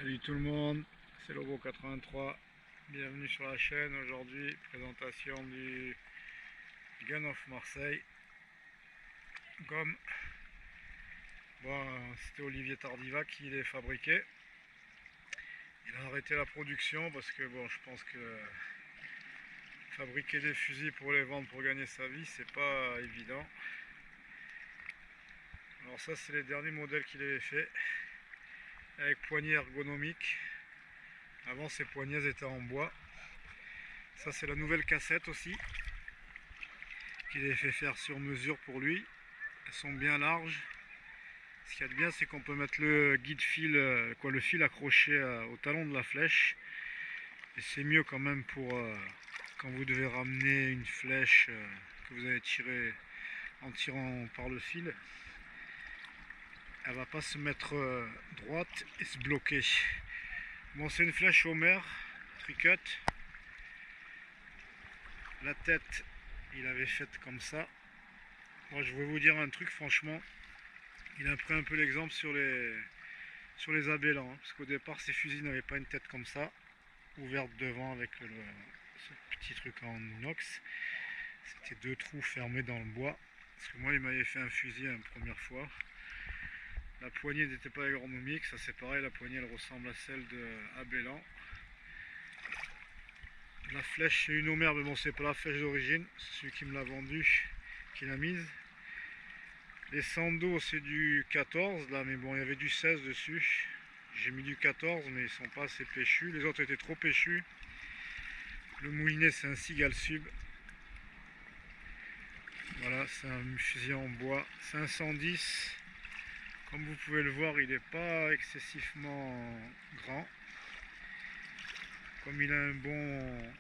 Salut tout le monde, c'est Lobo83, bienvenue sur la chaîne. Aujourd'hui, présentation du Gun of Marseille. Gomme. Bon, c'était Olivier Tardiva qui les fabriquait. Il a arrêté la production parce que bon, je pense que fabriquer des fusils pour les vendre pour gagner sa vie, c'est pas évident. Alors ça, c'est les derniers modèles qu'il avait fait avec poignée ergonomique. Avant, ces poignées étaient en bois. Ça, c'est la nouvelle cassette aussi qu'il avait fait faire sur mesure pour lui. Elles sont bien larges. Ce qu'il y a de bien, c'est qu'on peut mettre le guide fil, le fil accroché au talon de la flèche. Et c'est mieux quand même pour quand vous devez ramener une flèche que vous avez tirée en tirant par le fil. Elle va pas se mettre droite et se bloquer. Bon, c'est une flèche Homer Tricut. La tête, il avait faite comme ça. Moi, je vais vous dire un truc, franchement, il a pris un peu l'exemple sur les Abellan, hein, parce qu'au départ, ces fusils n'avaient pas une tête comme ça, ouverte devant avec ce petit truc en inox. C'était deux trous fermés dans le bois. Parce que moi, il m'avait fait un fusil une première fois. La poignée n'était pas ergonomique, ça c'est pareil, la poignée elle ressemble à celle de Abellan. La flèche c'est une Homer, mais bon c'est pas la flèche d'origine, c'est celui qui me l'a vendu, qui l'a mise. Les sandos c'est du 14 là, mais bon il y avait du 16 dessus. J'ai mis du 14 mais ils sont pas assez péchus, les autres étaient trop péchus. Le moulinet c'est un Seagal Sub. Voilà, c'est un fusil en bois, c'est un 110. Comme vous pouvez le voir, il n'est pas excessivement grand. Comme il a un bon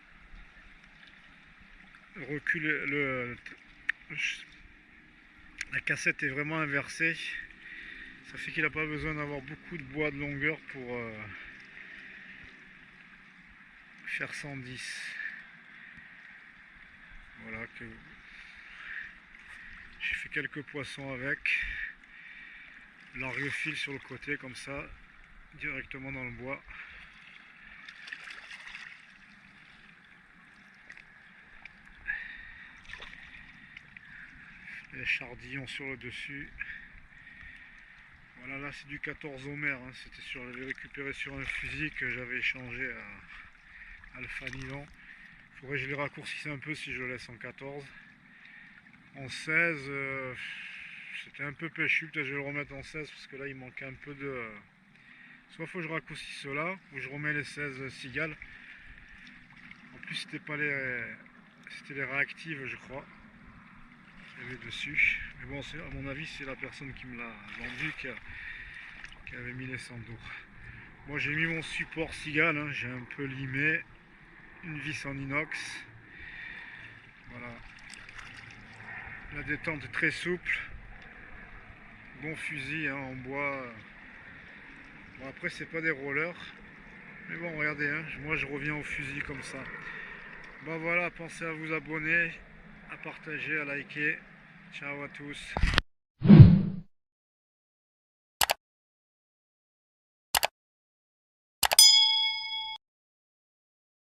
recul, la cassette est vraiment inversée. Ça fait qu'il n'a pas besoin d'avoir beaucoup de bois de longueur pour faire 110. Voilà, que j'ai fait quelques poissons avec. Largue-fil sur le côté comme ça, directement dans le bois. Les chardillons sur le dessus. Voilà, là c'est du 14 Homer, hein. C'était sur, j'avais récupéré sur un fusil que j'avais échangé à Alpha Nylon. Il faudrait que je les raccourcisse un peu si je le laisse en 14. En 16, c'était un peu péchu, peut-être je vais le remettre en 16 parce que là il manque un peu de... Soit il faut que je raccourcisse cela, ou je remets les 16 Seagal. En plus c'était pas c'était les réactives je crois. Il y avait dessus. Mais bon, à mon avis c'est la personne qui me l'a vendu qui avait mis les sandos. Moi j'ai mis mon support Seagal, hein, j'ai un peu limé. Une vis en inox. Voilà. La détente est très souple. Bon fusil hein, en bois. Bon après c'est pas des rollers. Mais bon regardez, hein, moi je reviens au fusil comme ça. Bon voilà, pensez à vous abonner, à partager, à liker. Ciao à tous.